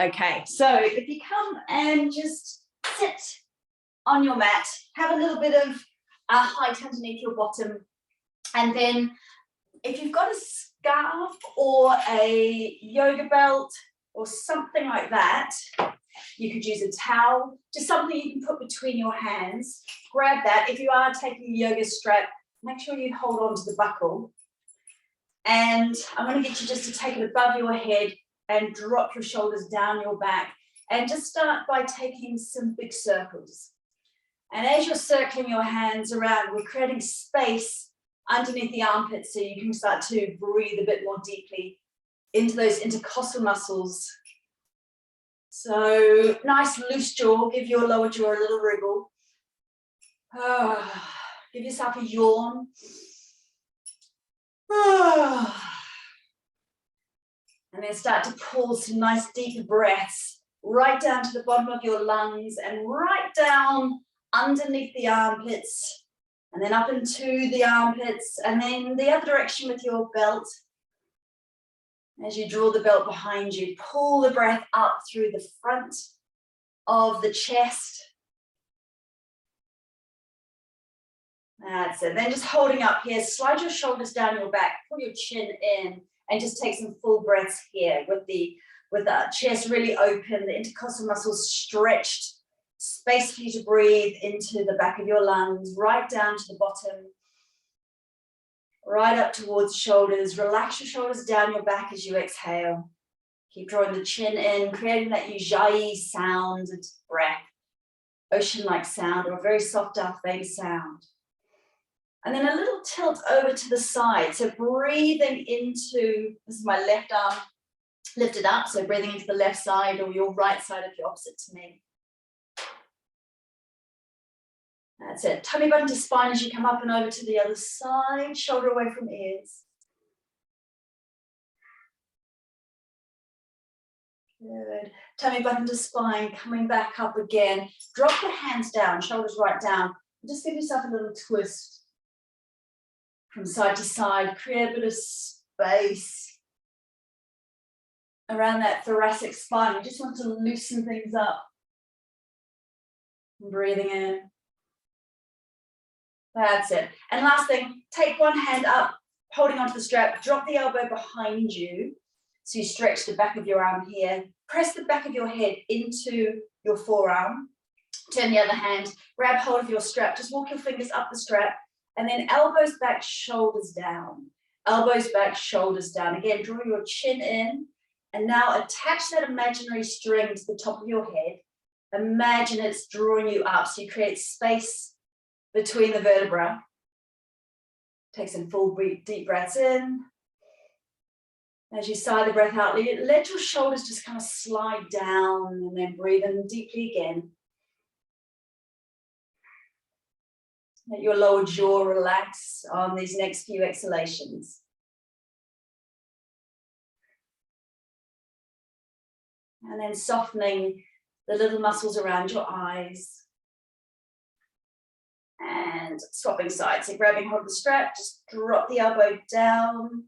Okay, so if you come and just sit on your mat, have a little bit of height underneath your bottom, and then if you've got a scarf or a yoga belt or something like that, you could use a towel, just something you can put between your hands. Grab that. If you are taking a yoga strap, make sure you hold on to the buckle. And I'm going to get you just to take it above your head and drop your shoulders down your back. And just start by taking some big circles. And as you're circling your hands around, we're creating space underneath the armpits so you can start to breathe a bit more deeply into those intercostal muscles. So nice loose jaw, give your lower jaw a little wriggle. Give yourself a yawn. And then start to pull some nice deep breaths right down to the bottom of your lungs and right down underneath the armpits and then up into the armpits and then the other direction with your belt. As you draw the belt behind you, pull the breath up through the front of the chest. That's it. Then just holding up here, slide your shoulders down your back, pull your chin in, and just take some full breaths here with the chest really open, the intercostal muscles stretched, space for you to breathe into the back of your lungs, right down to the bottom. Right up towards the shoulders. Relax your shoulders down your back as you exhale. Keep drawing the chin in, creating that ujjayi sound and breath. Ocean-like sound or a very soft Darth Vader sound. And then a little tilt over to the side. So breathing into, this is my left arm lifted up. So breathing into the left side or your right side if you're opposite to me. That's it. Tummy button to spine as you come up and over to the other side. Shoulder away from ears. Good. Tummy button to spine, coming back up again. Drop the hands down, shoulders right down. Just give yourself a little twist from side to side. Create a bit of space around that thoracic spine. You just want to loosen things up. Breathing in. That's it. And last thing, take one hand up, holding onto the strap, drop the elbow behind you. So you stretch the back of your arm here. Press the back of your head into your forearm. Turn the other hand, grab hold of your strap, just walk your fingers up the strap, and then elbows back, shoulders down. Elbows back, shoulders down. Again, draw your chin in, and now attach that imaginary string to the top of your head. Imagine it's drawing you up, so you create space between the vertebra. Take some full deep breaths in. As you sigh the breath out, let your shoulders just kind of slide down and then breathe in deeply again. Let your lower jaw relax on these next few exhalations. And then softening the little muscles around your eyes. And swapping sides. So grabbing hold of the strap, just drop the elbow down.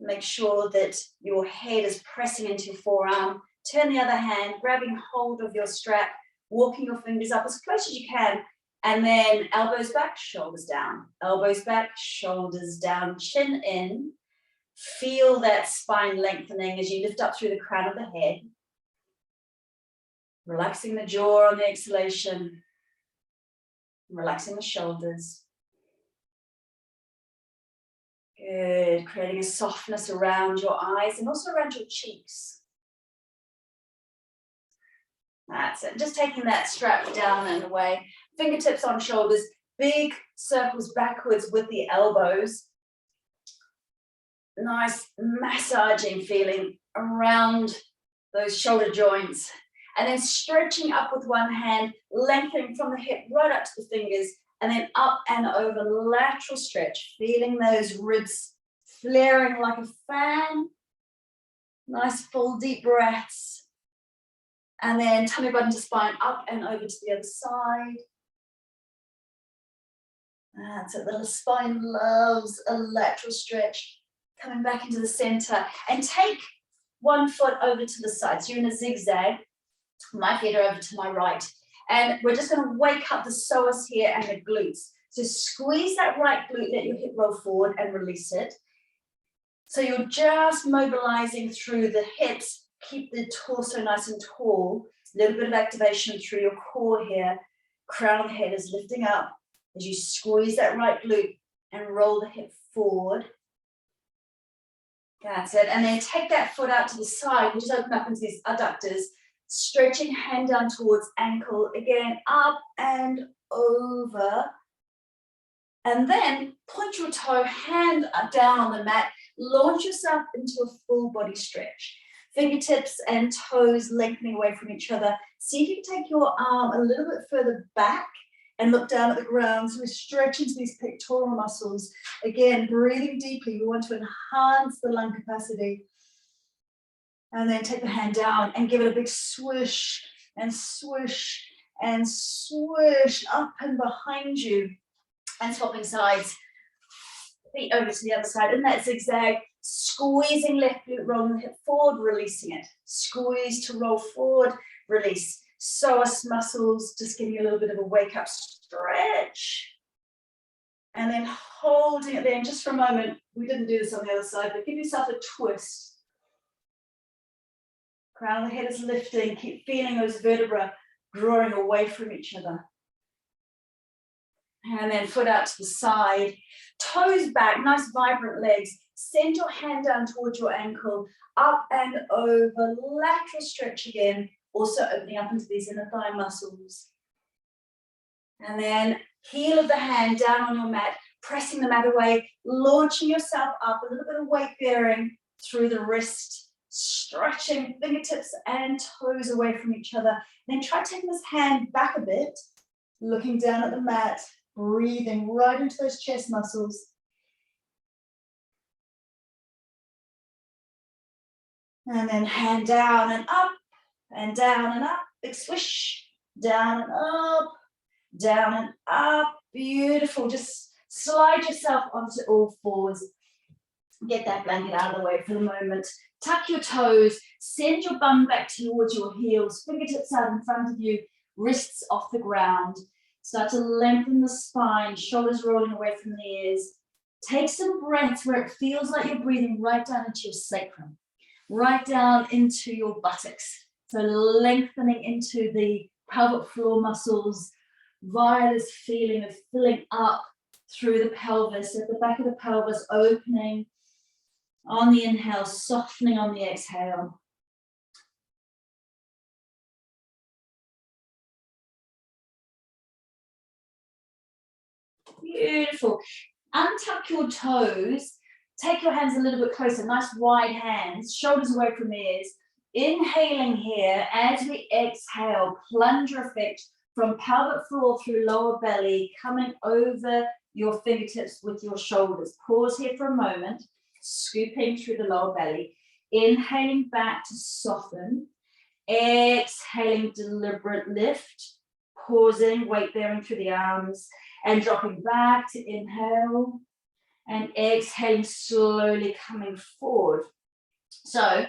Make sure that your head is pressing into your forearm. Turn the other hand, grabbing hold of your strap, walking your fingers up as close as you can. And then elbows back, shoulders down. Elbows back, shoulders down, chin in. Feel that spine lengthening as you lift up through the crown of the head. Relaxing the jaw on the exhalation. Relaxing the shoulders. Good. Creating a softness around your eyes and also around your cheeks. That's it. Just taking that strap down and away. Fingertips on shoulders. Big circles backwards with the elbows. Nice massaging feeling around those shoulder joints. And then stretching up with one hand, lengthening from the hip right up to the fingers, and then up and over, lateral stretch, feeling those ribs flaring like a fan. Nice full deep breaths. And then tummy button to spine, up and over to the other side. That's it, the spine loves a lateral stretch. Coming back into the center. And take one foot over to the side. So you're in a zigzag. My feet are over to my right. And we're just going to wake up the psoas here and the glutes. So squeeze that right glute, let your hip roll forward and release it. So you're just mobilizing through the hips. Keep the torso nice and tall. A little bit of activation through your core here. Crown of the head is lifting up as you squeeze that right glute and roll the hip forward. That's it. And then take that foot out to the side. Just open up into these adductors. Stretching hand down towards ankle. Again, up and over. And then point your toe, hand down on the mat. Launch yourself into a full body stretch. Fingertips and toes lengthening away from each other. See if you can take your arm a little bit further back and look down at the ground. So we stretch into these pectoral muscles. Again, breathing deeply. We want to enhance the lung capacity. And then take the hand down and give it a big swoosh and swoosh and swoosh up and behind you. And swapping sides. Feet over to the other side. And that zigzag. Squeezing left glute, rolling the hip forward, releasing it. Squeeze to roll forward, release. Psoas muscles, just giving you a little bit of a wake up stretch. And then holding it there. And just for a moment, we didn't do this on the other side, but give yourself a twist. Crown of the head is lifting. Keep feeling those vertebrae drawing away from each other. And then foot out to the side. Toes back, nice vibrant legs. Send your hand down towards your ankle. Up and over. Lateral stretch again. Also opening up into these inner thigh muscles. And then heel of the hand down on your mat. Pressing the mat away. Launching yourself up. A little bit of weight bearing through the wrist. Stretching fingertips and toes away from each other. Then try taking this hand back a bit. Looking down at the mat. Breathing right into those chest muscles. And then hand down and up, and down and up. Big swish. Down and up, down and up. Beautiful. Just slide yourself onto all fours. Get that blanket out of the way for the moment. Tuck your toes. Send your bum back towards your heels. Fingertips out in front of you. Wrists off the ground. Start to lengthen the spine, shoulders rolling away from the ears. Take some breaths where it feels like you're breathing right down into your sacrum, right down into your buttocks. So lengthening into the pelvic floor muscles via this feeling of filling up through the pelvis, at the back of the pelvis, opening on the inhale, softening on the exhale. Beautiful. Untuck your toes. Take your hands a little bit closer. Nice wide hands. Shoulders away from ears. Inhaling here as we exhale. Plunger effect from pelvic floor through lower belly. Coming over your fingertips with your shoulders. Pause here for a moment. Scooping through the lower belly. Inhaling back to soften. Exhaling, deliberate lift. Pausing, weight bearing through the arms. And dropping back to inhale and exhaling, slowly coming forward. So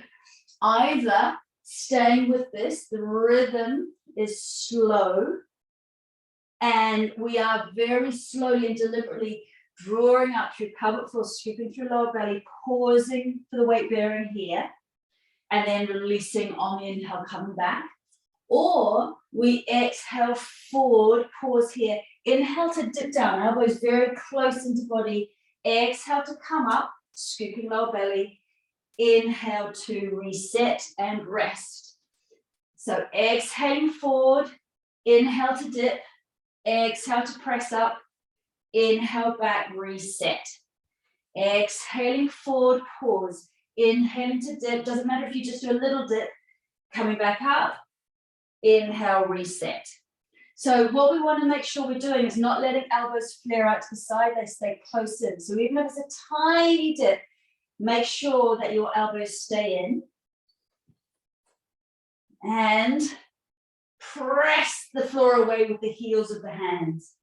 either staying with this, the rhythm is slow and we are very slowly and deliberately drawing up through pelvic floor, scooping through lower belly, pausing for the weight bearing here and then releasing on the inhale, coming back. Or we exhale forward, pause here. Inhale to dip down, elbows very close into body. Exhale to come up, scooping lower belly. Inhale to reset and rest. So exhaling forward, inhale to dip, exhale to press up, inhale back, reset. Exhaling forward, pause. Inhaling to dip, doesn't matter if you just do a little dip, coming back up, inhale, reset. So what we want to make sure we're doing is not letting elbows flare out to the side, they stay close in. So even if it's a tiny dip, make sure that your elbows stay in. And press the floor away with the heels of the hands.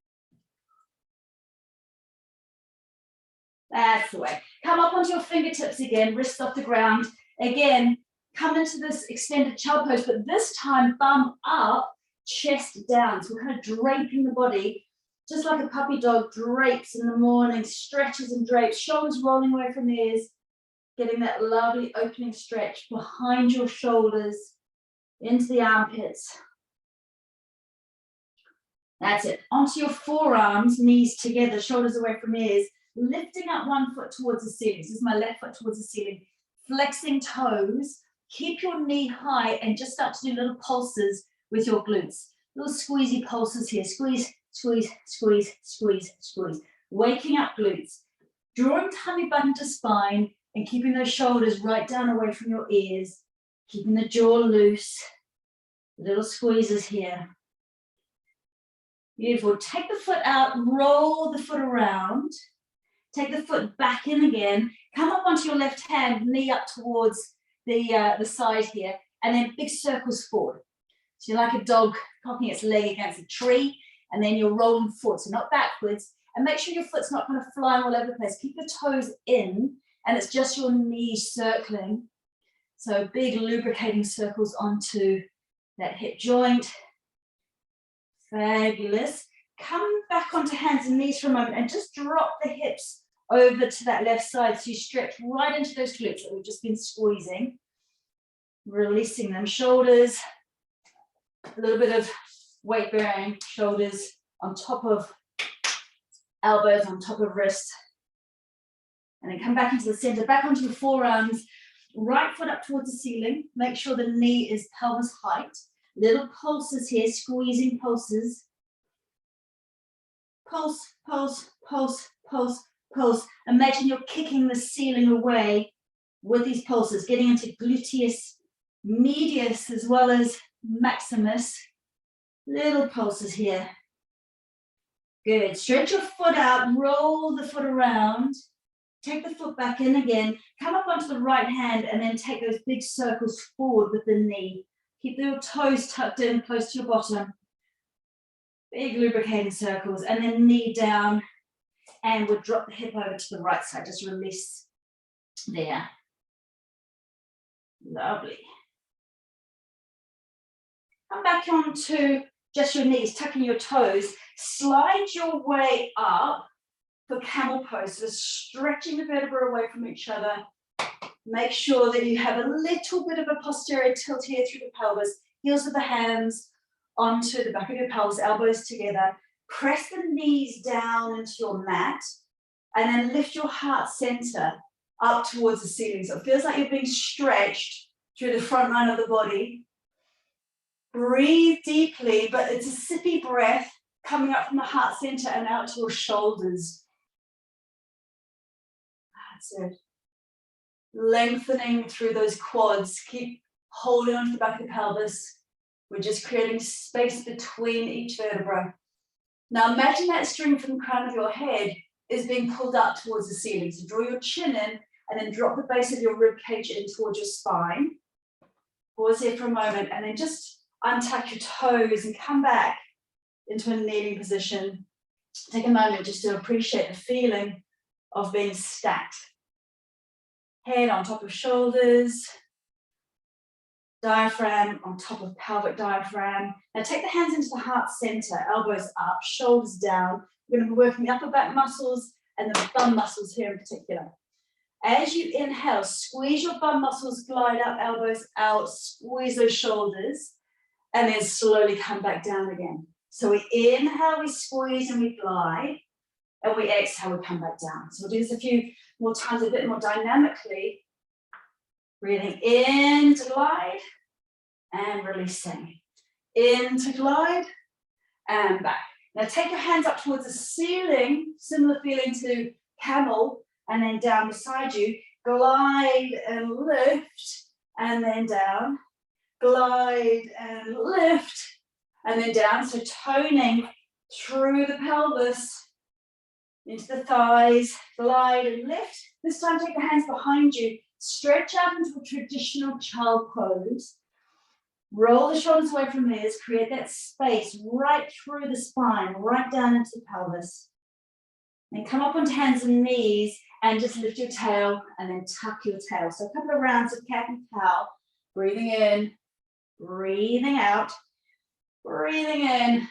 That's the way. Come up onto your fingertips again, wrists off the ground. Again, come into this extended child pose, but this time bum up, chest down. So we're kind of draping the body, just like a puppy dog drapes in the morning, stretches and drapes, shoulders rolling away from the ears, getting that lovely opening stretch behind your shoulders, into the armpits. That's it. Onto your forearms, knees together, shoulders away from ears, lifting up one foot towards the ceiling. This is my left foot towards the ceiling. Flexing toes. Keep your knee high and just start to do little pulses with your glutes. Little squeezy pulses here. Squeeze, squeeze, squeeze, squeeze, squeeze. Waking up glutes. Drawing tummy button to spine and keeping those shoulders right down away from your ears. Keeping the jaw loose. Little squeezes here. Beautiful. Take the foot out, roll the foot around. Take the foot back in again. Come up onto your left hand, knee up towards the side here, and then big circles forward. So you're like a dog cocking its leg against a tree, and then you're rolling forward, so not backwards. And make sure your foot's not kind of flying all over the place. Keep your toes in, and it's just your knees circling. So big lubricating circles onto that hip joint. Fabulous. Come back onto hands and knees for a moment and just drop the hips over to that left side so you stretch right into those glutes that we've just been squeezing. Releasing them. Shoulders, a little bit of weight bearing, shoulders on top of elbows, on top of wrists. And then come back into the center, back onto your forearms, right foot up towards the ceiling. Make sure the knee is pelvis height. Little pulses here, squeezing pulses. Pulse, pulse, pulse, pulse, pulse. Imagine you're kicking the ceiling away with these pulses, getting into gluteus medius as well as maximus. Little pulses here. Good. Stretch your foot out, roll the foot around. Take the foot back in again. Come up onto the right hand and then take those big circles forward with the knee. Keep your toes tucked in close to your bottom. Big lubricating circles, and then knee down, and we'll drop the hip over to the right side. Just release there. Lovely. Come back onto just your knees, tucking your toes. Slide your way up for camel pose. So stretching the vertebrae away from each other. Make sure that you have a little bit of a posterior tilt here through the pelvis. Heels of the hands onto the back of your pelvis, elbows together. Press the knees down into your mat and then lift your heart center up towards the ceiling. So it feels like you're being stretched through the front line of the body. Breathe deeply, but it's a sippy breath coming up from the heart center and out to your shoulders. That's it. Lengthening through those quads. Keep holding onto the back of the pelvis. We're just creating space between each vertebra. Now imagine that string from the crown of your head is being pulled up towards the ceiling. So draw your chin in and then drop the base of your rib cage in towards your spine. Pause here for a moment and then just untuck your toes and come back into a kneeling position. Take a moment just to appreciate the feeling of being stacked. Head on top of shoulders. Diaphragm on top of pelvic diaphragm. Now take the hands into the heart center, elbows up, shoulders down. We're going to be working the upper back muscles and the bum muscles here in particular. As you inhale, squeeze your bum muscles, glide up, elbows out, squeeze those shoulders, and then slowly come back down again. So we inhale, we squeeze and we glide, and we exhale, we come back down. So we'll do this a few more times, a bit more dynamically. Breathing in to glide and releasing. In to glide and back. Now take your hands up towards the ceiling, similar feeling to camel, and then down beside you. Glide and lift, and then down. Glide and lift, and then down. So toning through the pelvis, into the thighs, glide and lift. This time take the hands behind you. Stretch out into a traditional child pose. Roll the shoulders away from the ears. Create that space right through the spine, right down into the pelvis. And come up onto hands and knees and just lift your tail and then tuck your tail. So a couple of rounds of cat and cow. Breathing in, breathing out, breathing in,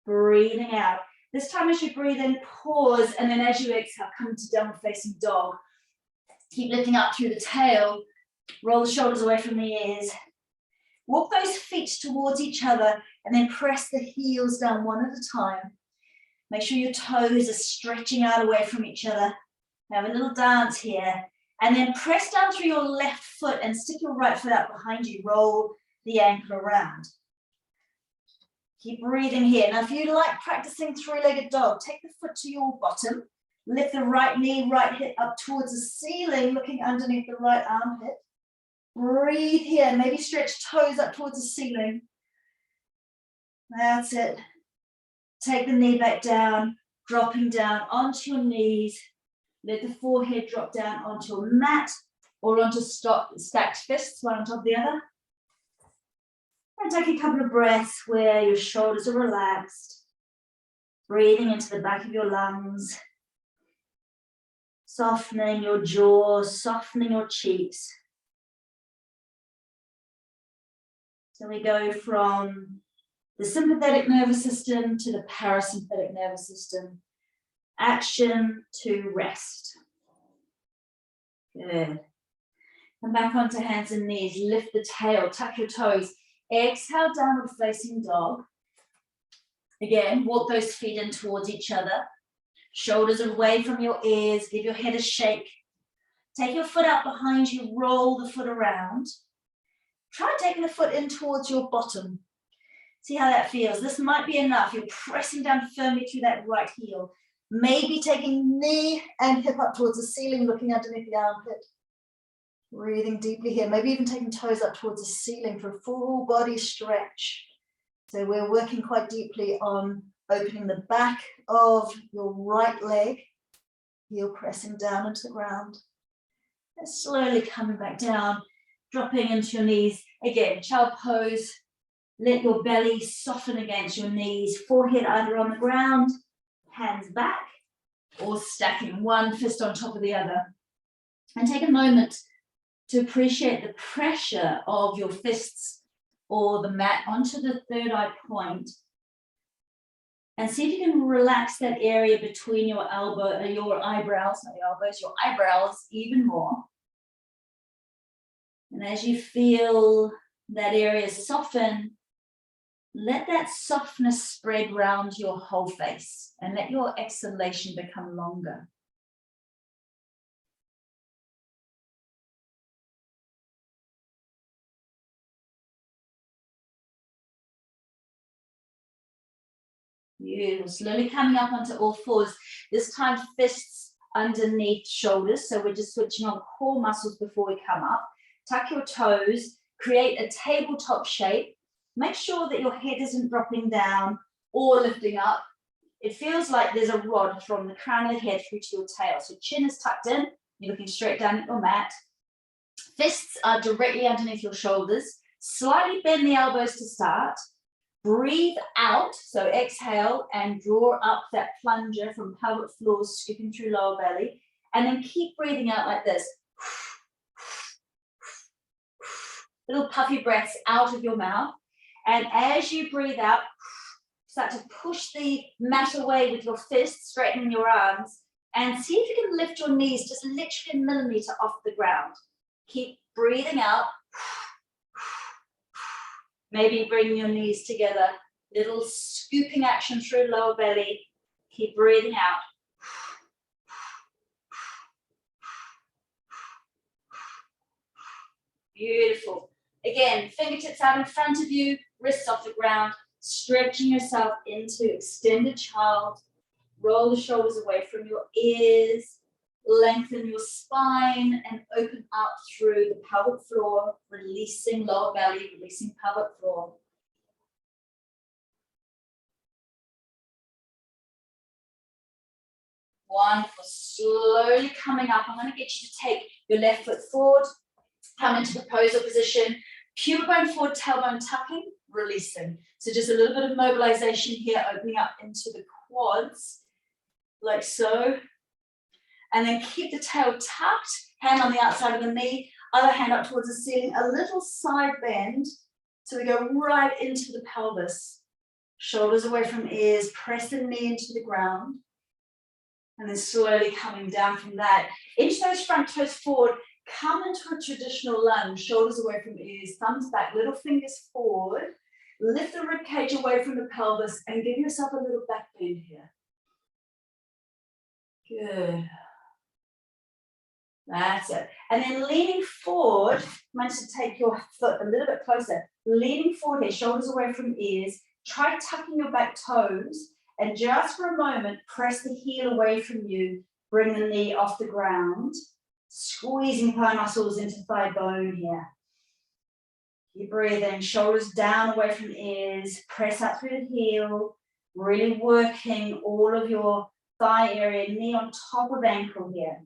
breathing out. This time as you breathe in, pause, and then as you exhale, come to downward facing dog. Keep lifting up through the tail, roll the shoulders away from the ears. Walk those feet towards each other and then press the heels down one at a time. Make sure your toes are stretching out away from each other. Have a little dance here. And then press down through your left foot and stick your right foot out behind you. Roll the ankle around. Keep breathing here. Now, if you like practicing three-legged dog, take the foot to your bottom. Lift the right knee, right hip up towards the ceiling, looking underneath the right armpit. Breathe here. Maybe stretch toes up towards the ceiling. That's it. Take the knee back down, dropping down onto your knees. Let the forehead drop down onto your mat or onto stacked fists, one on top of the other. And take a couple of breaths where your shoulders are relaxed. Breathing into the back of your lungs. Softening your jaw, softening your cheeks. So we go from the sympathetic nervous system to the parasympathetic nervous system. Action to rest. Good. Come back onto hands and knees. Lift the tail, tuck your toes. Exhale, downward facing dog. Again, walk those feet in towards each other. Shoulders away from your ears. Give your head a shake. Take your foot out behind you. Roll the foot around. Try taking the foot in towards your bottom. See how that feels. This might be enough. You're pressing down firmly through that right heel. Maybe taking knee and hip up towards the ceiling, looking underneath the armpit. Breathing deeply here. Maybe even taking toes up towards the ceiling for a full body stretch. So we're working quite deeply on opening the back of your right leg. Heel pressing down into the ground. And slowly coming back down, dropping into your knees. Again, child pose. Let your belly soften against your knees. Forehead either on the ground, hands back, or stacking one fist on top of the other. And take a moment to appreciate the pressure of your fists or the mat onto the third eye point. And see if you can relax that area between your eyebrows, not your elbows, your eyebrows even more. And as you feel that area soften, let that softness spread around your whole face and let your exhalation become longer. Beautiful. Slowly coming up onto all fours. This time fists underneath shoulders. So we're just switching on core muscles before we come up. Tuck your toes. Create a tabletop shape. Make sure that your head isn't dropping down or lifting up. It feels like there's a rod from the crown of the head through to your tail. So chin is tucked in. You're looking straight down at your mat. Fists are directly underneath your shoulders. Slightly bend the elbows to start. Breathe out, so exhale and draw up that plunger from pelvic floor, scooping through lower belly. And then keep breathing out like this. Little puffy breaths out of your mouth. And as you breathe out, start to push the mat away with your fists, straightening your arms. And see if you can lift your knees just literally a millimeter off the ground. Keep breathing out. Maybe bring your knees together. Little scooping action through lower belly. Keep breathing out. Beautiful. Again, fingertips out in front of you, wrists off the ground, stretching yourself into extended child. Roll the shoulders away from your ears. Lengthen your spine and open up through the pelvic floor, releasing lower belly, releasing pelvic floor. Wonderful. Slowly coming up. I'm going to get you to take your left foot forward, come into the posal position, pubic bone forward, tailbone tucking, releasing. So just a little bit of mobilization here, opening up into the quads, like so. And then keep the tail tucked, hand on the outside of the knee. Other hand up towards the ceiling, a little side bend. So we go right into the pelvis. Shoulders away from ears, press the knee into the ground. And then slowly coming down from that. Inch those front toes forward. Come into a traditional lunge, shoulders away from ears, thumbs back, little fingers forward. Lift the rib cage away from the pelvis and give yourself a little back bend here. Good. That's it. And then leaning forward, manage to take your foot a little bit closer. Leaning forward here, shoulders away from ears. Try tucking your back toes. And just for a moment, press the heel away from you. Bring the knee off the ground. Squeezing thigh muscles into thigh bone here. Keep breathing, shoulders down away from ears. Press up through the heel. Really working all of your thigh area, knee on top of ankle here.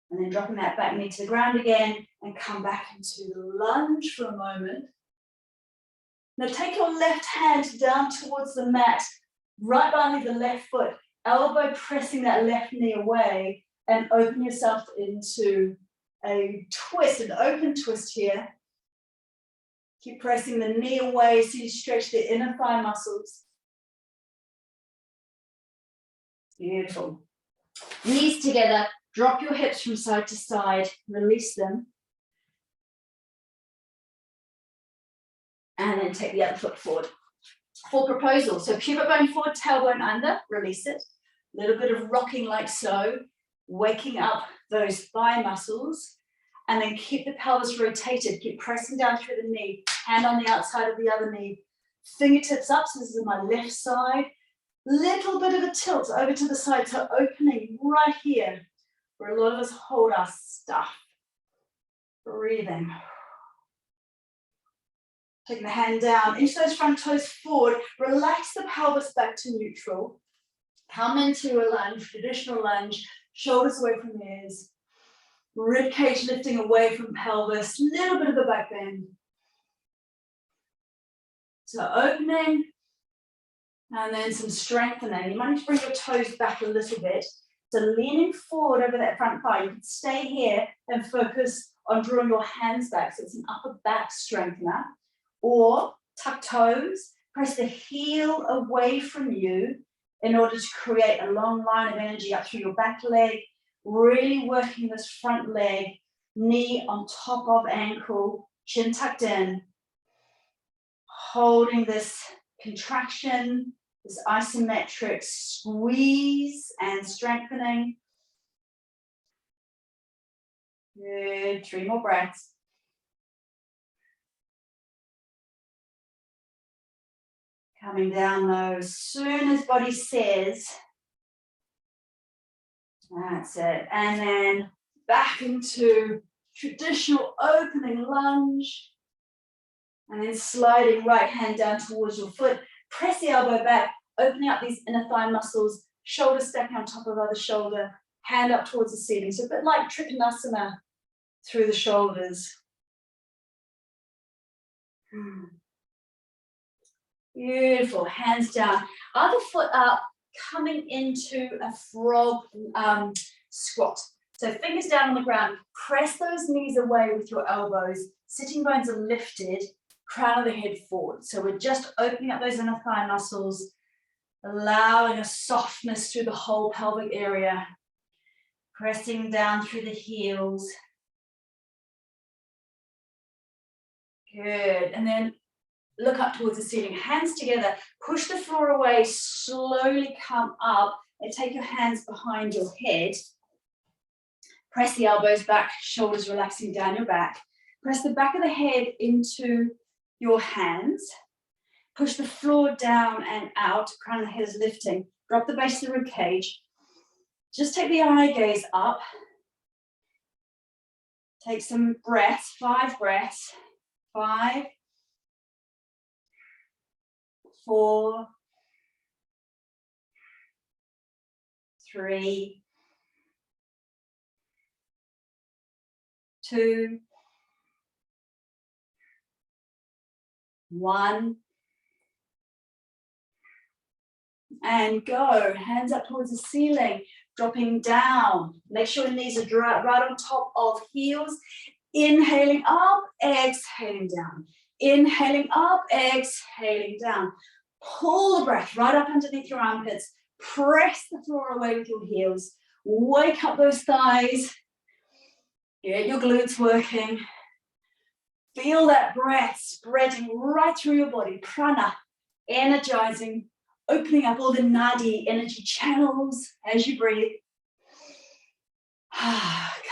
And then dropping that back knee to the ground again and come back into lunge for a moment. Now take your left hand down towards the mat, right behind the left foot, elbow pressing that left knee away and open yourself into a twist, an open twist here. Keep pressing the knee away so you stretch the inner thigh muscles. Beautiful. Knees together, drop your hips from side to side, release them. And then take the other foot forward. For proposal, so pivot bone forward, tailbone under, release it. A little bit of rocking like so, waking up those thigh muscles. And then keep the pelvis rotated, keep pressing down through the knee, hand on the outside of the other knee. Fingertips up, so this is my left side. Little bit of a tilt over to the side, so opening right here, where a lot of us hold our stuff. Breathing. Taking the hand down, inch those front toes forward, relax the pelvis back to neutral. Come into a lunge, traditional lunge, shoulders away from ears. Rib cage lifting away from pelvis, little bit of a back bend. So opening, and then some strengthening. You might need to bring your toes back a little bit. So leaning forward over that front thigh. You can stay here and focus on drawing your hands back. So it's an upper back strengthener. Or tuck toes, press the heel away from you in order to create a long line of energy up through your back leg, really working this front leg, knee on top of ankle, chin tucked in, holding this contraction, this isometric squeeze and strengthening. Good, 3 more breaths. Coming down though, as soon as body says, that's it. And then back into traditional opening lunge. And then sliding right hand down towards your foot. Press the elbow back, opening up these inner thigh muscles, shoulder stacking on top of other shoulder, hand up towards the ceiling. So a bit like Trikonasana through the shoulders. Beautiful, hands down. Other foot up, coming into a frog squat. So fingers down on the ground, press those knees away with your elbows, sitting bones are lifted, crown of the head forward. So we're just opening up those inner thigh muscles, allowing a softness through the whole pelvic area, pressing down through the heels. Good, and then look up towards the ceiling, hands together, push the floor away, slowly come up and take your hands behind your head. Press the elbows back, shoulders relaxing down your back. Press the back of the head into your hands. Push the floor down and out, crown of the head is lifting. Drop the base of the rib cage. Just take the eye gaze up. Take some breaths, 5 breaths. 5, 4, 3, 2, 1, and go. Hands up towards the ceiling, dropping down. Make sure your knees are right on top of heels. Inhaling up, exhaling down. Inhaling up, exhaling down. Pull the breath right up underneath your armpits. Press the floor away with your heels. Wake up those thighs. Get your glutes working. Feel that breath spreading right through your body. Prana, energizing, opening up all the nadi energy channels as you breathe.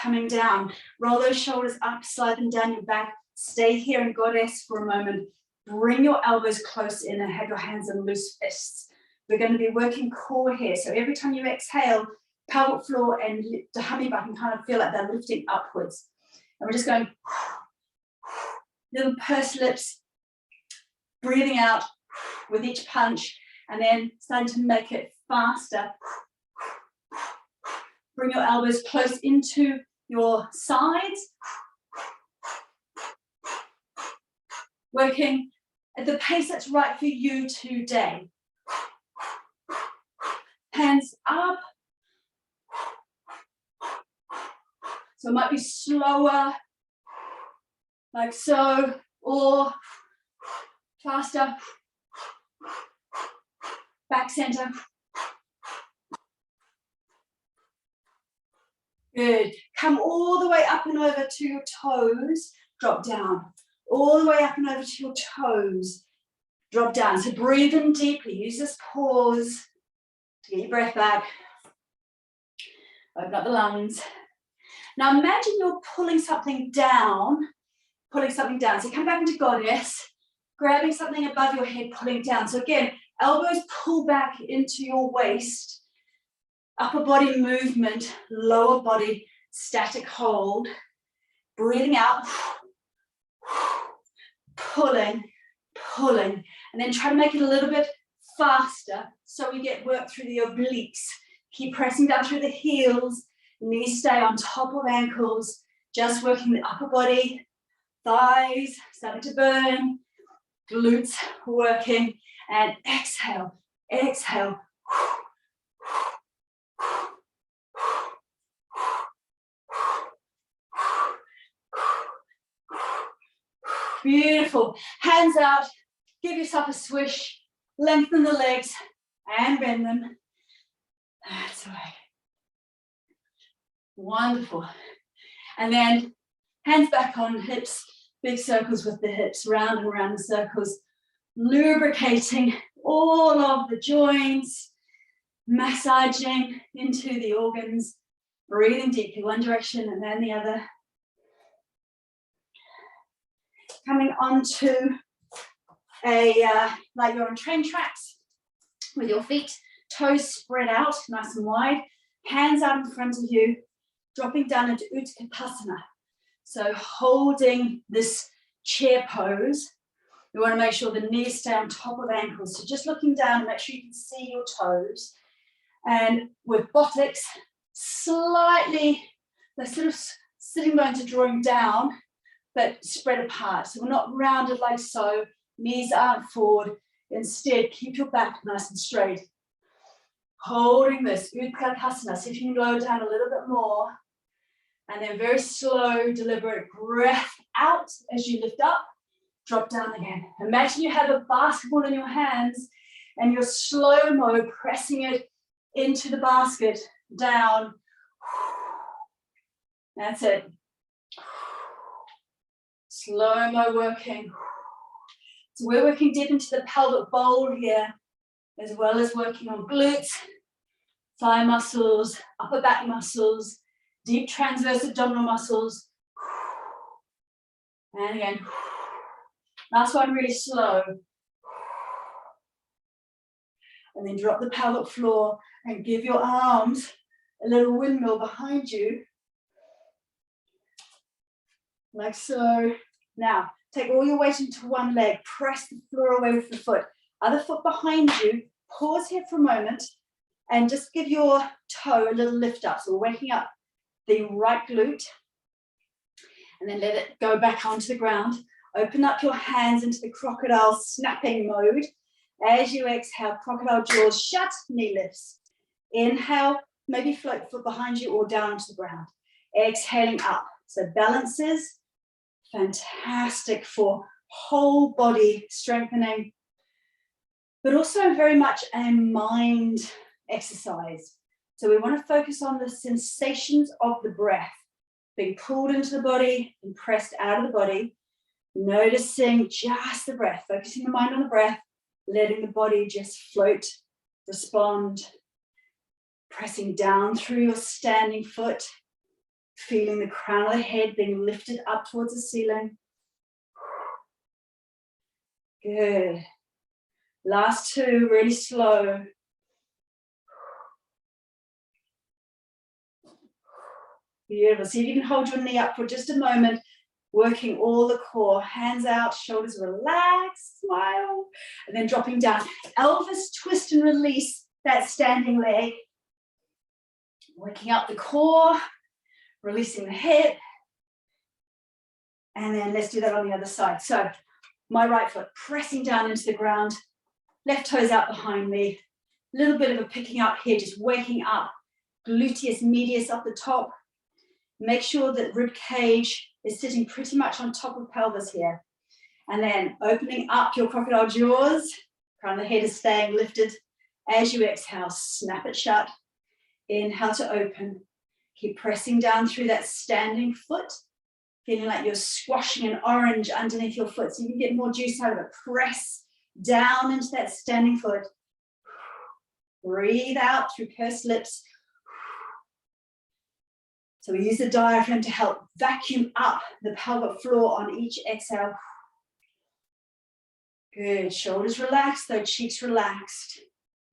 Coming down. Roll those shoulders up, slide them down your back. Stay here in goddess for a moment. Bring your elbows close in and have your hands in loose fists. We're going to be working core here. So every time you exhale, pelvic floor and the tummy button kind of feel like they're lifting upwards. And we're just going little pursed lips, breathing out with each punch, and then starting to make it faster. Bring your elbows close into your sides. Working at the pace that's right for you today. Hands up. So it might be slower, like so, or faster. Back center. Good. Come all the way up and over to your toes. Drop down. All the way up and over to your toes. Drop down. So breathe in deeply. Use this pause to get your breath back. Open up the lungs. Now imagine you're pulling something down. So come back into goddess. Grabbing something above your head, pulling down. So again, elbows pull back into your waist. Upper body movement, lower body static hold. Breathing out. Pulling. And then try to make it a little bit faster so we get work through the obliques. Keep pressing down through the heels. Knees stay on top of ankles. Just working the upper body. Thighs starting to burn. Glutes working. And exhale. Beautiful. Hands out. Give yourself a swish. Lengthen the legs and bend them. That's right. Wonderful. And then hands back on hips. Big circles with the hips, round and round the circles. Lubricating all of the joints. Massaging into the organs. Breathing deeply one direction and then the other. Coming onto like you're on train tracks with your feet, toes spread out, nice and wide, hands out in front of you, dropping down into Utkatasana. So holding this chair pose, we want to make sure the knees stay on top of ankles. So just looking down, make sure you can see your toes. And with buttocks slightly, they're sort of sitting bones are drawing down, but spread apart. So we're not rounded like so, knees aren't forward. Instead, keep your back nice and straight. Holding this, Utkatasana. See if you can lower down a little bit more. And then very slow, deliberate breath out as you lift up, drop down again. Imagine you have a basketball in your hands and you're slow-mo pressing it into the basket, down. That's it. Slow-mo working. So we're working deep into the pelvic bowl here, as well as working on glutes, thigh muscles, upper back muscles, deep transverse abdominal muscles. And again. Last one, really slow. And then drop the pelvic floor and give your arms a little windmill behind you. Like so. Now, take all your weight into one leg. Press the floor away with the foot. Other foot behind you. Pause here for a moment and just give your toe a little lift up. So we're waking up the right glute. And then let it go back onto the ground. Open up your hands into the crocodile snapping mode. As you exhale, crocodile jaws shut, knee lifts. Inhale, maybe float foot behind you or down to the ground. Exhaling up. So balances Fantastic for whole body strengthening, but also very much a mind exercise. So we want to focus on the sensations of the breath, being pulled into the body and pressed out of the body, noticing just the breath, focusing the mind on the breath, letting the body just float, respond, pressing down through your standing foot, feeling the crown of the head being lifted up towards the ceiling. Good. Last two, really slow. Beautiful. See if you can hold your knee up for just a moment, working all the core. Hands out, shoulders relaxed, smile, and then dropping down. Elbows twist and release that standing leg. Working up the core, releasing the head. And then let's do that on the other side. So my right foot pressing down into the ground, left toes out behind me. A little bit of a picking up here, just waking up. Gluteus medius up the top. Make sure that rib cage is sitting pretty much on top of pelvis here. And then opening up your crocodile jaws. Crown of the head is staying lifted. As you exhale, snap it shut. Inhale to open. Keep pressing down through that standing foot. Feeling like you're squashing an orange underneath your foot so you can get more juice out of it. Press down into that standing foot. Breathe out through pursed lips. So we use the diaphragm to help vacuum up the pelvic floor on each exhale. Good. Shoulders relaxed, though cheeks relaxed.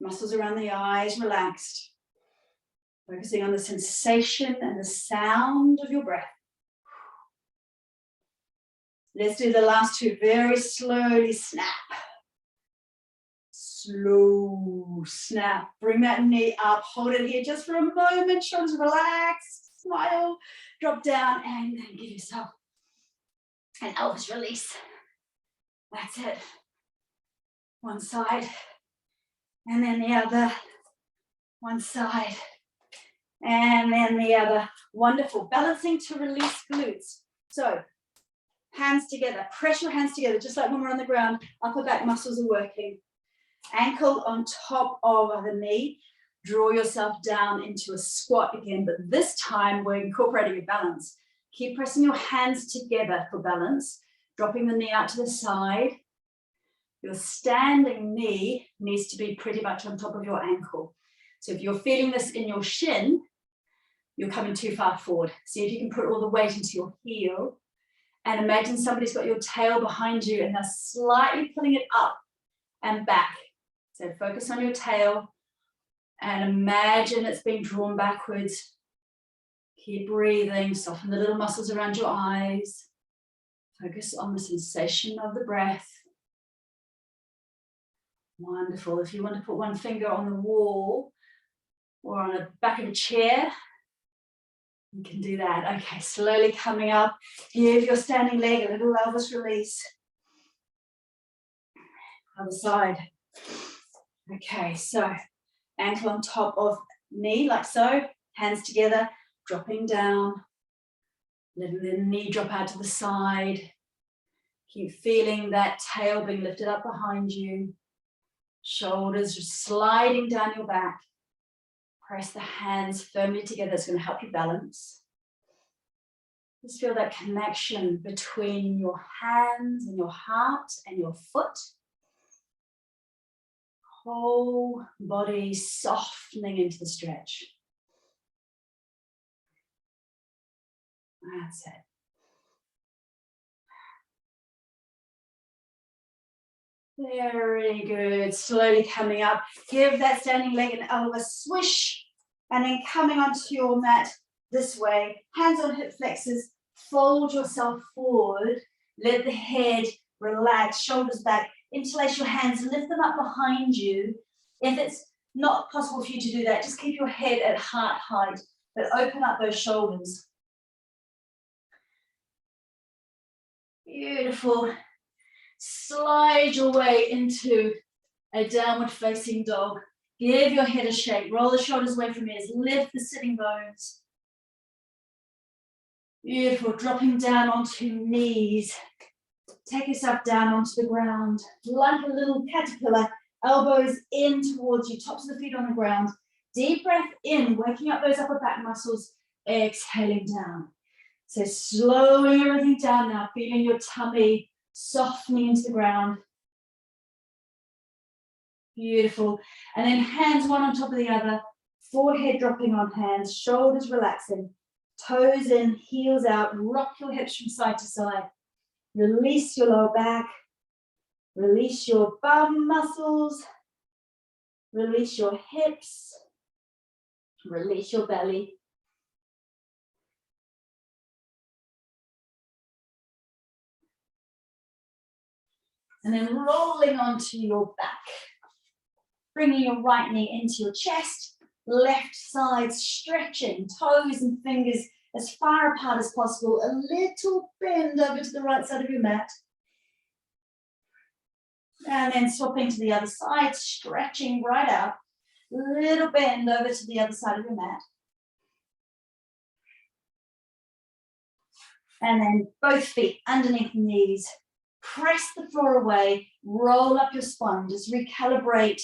Muscles around the eyes relaxed. Focusing on the sensation and the sound of your breath. Let's do the last two very slowly. Snap. Slow snap. Bring that knee up. Hold it here just for a moment. Shoulders relaxed. Smile. Drop down and then give yourself an Elvis release. That's it. One side and then the other. One side and then the other. Wonderful. Balancing to release glutes. So hands together, press your hands together, just like when we're on the ground. Upper back muscles are working. Ankle on top of the knee. Draw yourself down into a squat again, but this time we're incorporating a balance. Keep pressing your hands together for balance, dropping the knee out to the side. Your standing knee needs to be pretty much on top of your ankle. So if you're feeling this in your shin, you're coming too far forward. See if you can put all the weight into your heel. And imagine somebody's got your tail behind you and they're slightly pulling it up and back. So focus on your tail and imagine it's being drawn backwards. Keep breathing, soften the little muscles around your eyes. Focus on the sensation of the breath. Wonderful. If you want to put one finger on the wall or on the back of a chair, you can do that. Okay, slowly coming up. Give your standing leg a little Elvis release. Other side. Okay, so ankle on top of knee, like so. Hands together, dropping down. Letting the knee drop out to the side. Keep feeling that tail being lifted up behind you. Shoulders just sliding down your back. Press the hands firmly together. It's going to help you balance. Just feel that connection between your hands and your heart and your foot. Whole body softening into the stretch. That's it. Very good. Slowly coming up. Give that standing leg an elbow swish. And then coming onto your mat this way. Hands on hip flexors. Fold yourself forward. Let the head relax. Shoulders back. Interlace your hands. Lift them up behind you. If it's not possible for you to do that, just keep your head at heart height. But open up those shoulders. Beautiful. Slide your way into a downward facing dog. Give your head a shake. Roll the shoulders away from ears. Lift the sitting bones. Beautiful, dropping down onto knees. Take yourself down onto the ground, like a little caterpillar, elbows in towards you, tops of the feet on the ground. Deep breath in, working up those upper back muscles, exhaling down. So slowing everything down now, feeling your tummy softening into the ground. Beautiful. And then hands one on top of the other, forehead dropping on hands, shoulders relaxing, toes in, heels out, rock your hips from side to side. Release your lower back, release your bum muscles, release your hips, release your belly. And then rolling onto your back, bringing your right knee into your chest, left side stretching, toes and fingers as far apart as possible, a little bend over to the right side of your mat. And then swapping to the other side, stretching right out, little bend over to the other side of your mat. And then both feet underneath the knees, press the floor away, roll up your spine, just recalibrate,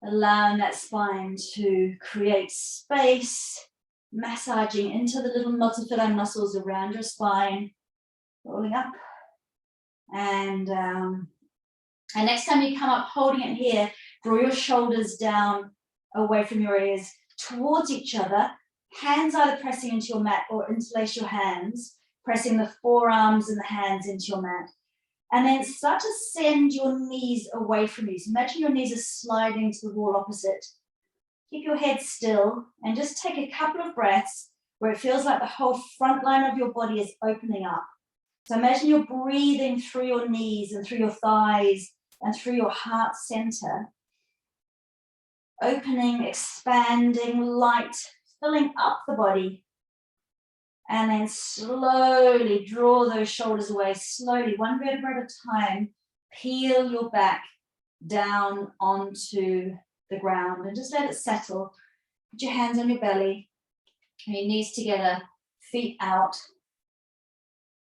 allowing that spine to create space, massaging into the little multifidi muscles around your spine, rolling up and down. And next time you come up, holding it here, draw your shoulders down away from your ears towards each other, hands either pressing into your mat or interlace your hands, pressing the forearms and the hands into your mat. And then start to send your knees away from you. So imagine your knees are sliding to the wall opposite. Keep your head still and just take a couple of breaths where it feels like the whole front line of your body is opening up. So imagine you're breathing through your knees and through your thighs and through your heart center. Opening, expanding, light, filling up the body. And then slowly draw those shoulders away, slowly, one vertebra at a time. Peel your back down onto the ground and just let it settle. Put your hands on your belly, and your knees together, feet out.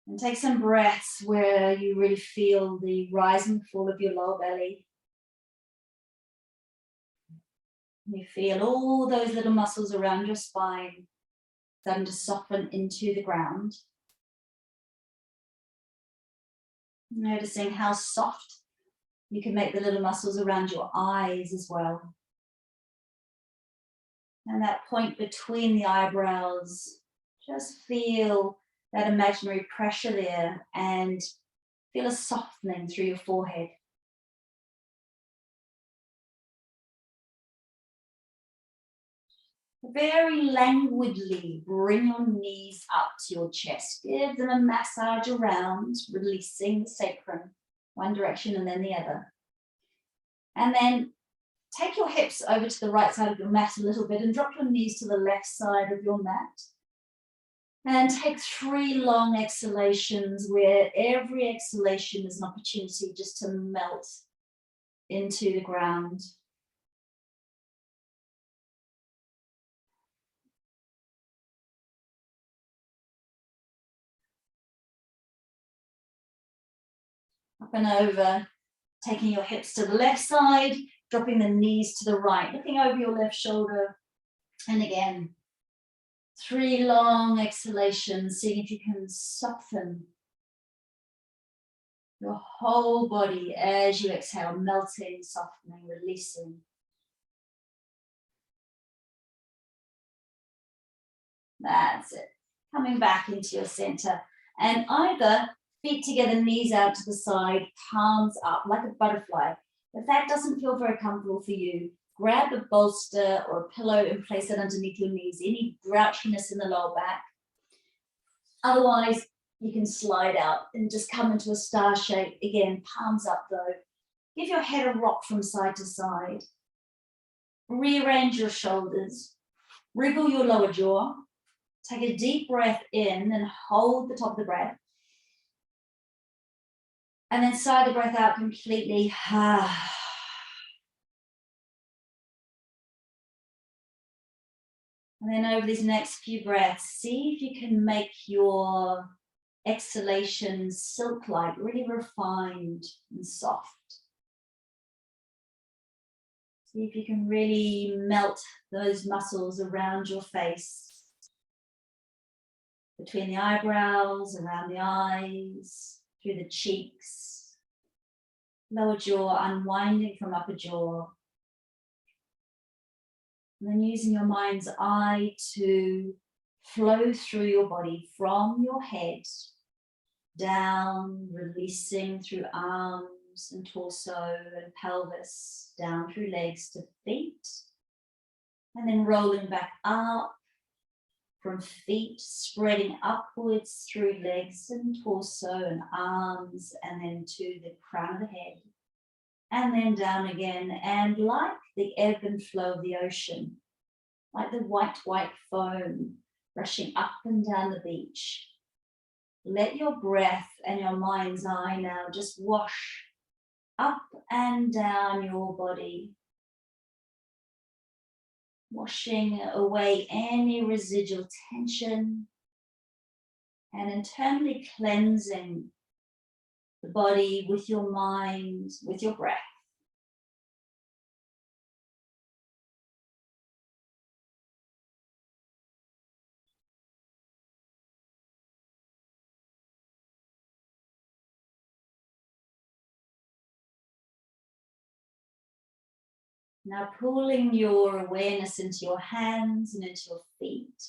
And take some breaths where you really feel the rise and fall of your lower belly. You feel all those little muscles around your spine starting to soften into the ground. Noticing how soft you can make the little muscles around your eyes as well. And that point between the eyebrows, just feel that imaginary pressure there and feel a softening through your forehead. Very languidly bring your knees up to your chest. Give them a massage around, releasing the sacrum, one direction and then the other. And then take your hips over to the right side of your mat a little bit and drop your knees to the left side of your mat. And take 3 long exhalations where every exhalation is an opportunity just to melt into the ground. Up and over, taking your hips to the left side, dropping the knees to the right, looking over your left shoulder. And again, 3 long exhalations, seeing if you can soften your whole body as you exhale, melting, softening, releasing. That's it. Coming back into your center. And either feet together, knees out to the side, palms up like a butterfly. If that doesn't feel very comfortable for you, grab a bolster or a pillow and place it underneath your knees. Any grouchiness in the lower back. Otherwise, you can slide out and just come into a star shape. Again, palms up though. Give your head a rock from side to side. Rearrange your shoulders. Wriggle your lower jaw. Take a deep breath in and hold the top of the breath. And then sigh the breath out completely. And then over these next few breaths, see if you can make your exhalations silk-like, really refined and soft. See if you can really melt those muscles around your face, between the eyebrows, around the eyes, through the cheeks, lower jaw, unwinding from upper jaw. And then using your mind's eye to flow through your body from your head down, releasing through arms and torso and pelvis, down through legs to feet, and then rolling back up from feet, spreading upwards through legs and torso and arms, and then to the crown of the head, and then down again. And like the ebb and flow of the ocean, like the white foam rushing up and down the beach, let your breath and your mind's eye now just wash up and down your body, washing away any residual tension and internally cleansing the body with your mind, with your breath. Now pulling your awareness into your hands and into your feet.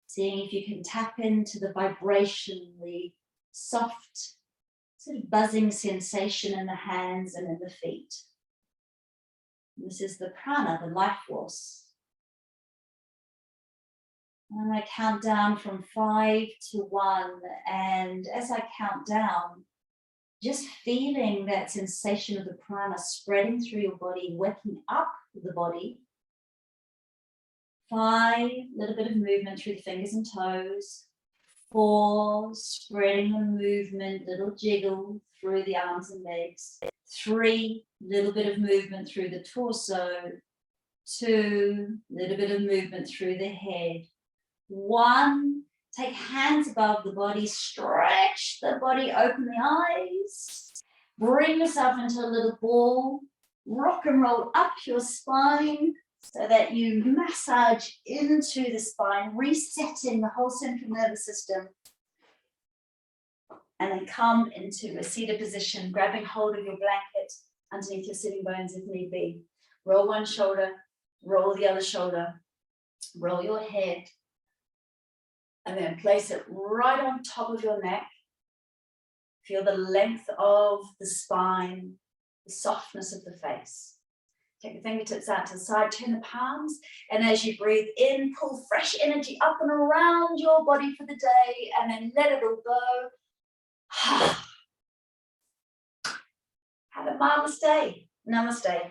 Seeing if you can tap into the vibration, the soft, sort of buzzing sensation in the hands and in the feet. And this is the prana, the life force. I'm going to count down from 5 to 1, and as I count down, just feeling that sensation of the prana spreading through your body, waking up the body. 5, little bit of movement through the fingers and toes. 4, spreading the movement, little jiggle through the arms and legs. 3, little bit of movement through the torso. 2, little bit of movement through the head. 1, take hands above the body, stretch the body, open the eyes, bring yourself into a little ball, rock and roll up your spine so that you massage into the spine, resetting the whole central nervous system. And then come into a seated position, grabbing hold of your blanket underneath your sitting bones if need be. Roll one shoulder, roll the other shoulder, roll your head, and then place it right on top of your neck. Feel the length of the spine, the softness of the face. Take the fingertips out to the side, turn the palms, and as you breathe in, pull fresh energy up and around your body for the day, and then let it all go. Have a marvelous day. Namaste.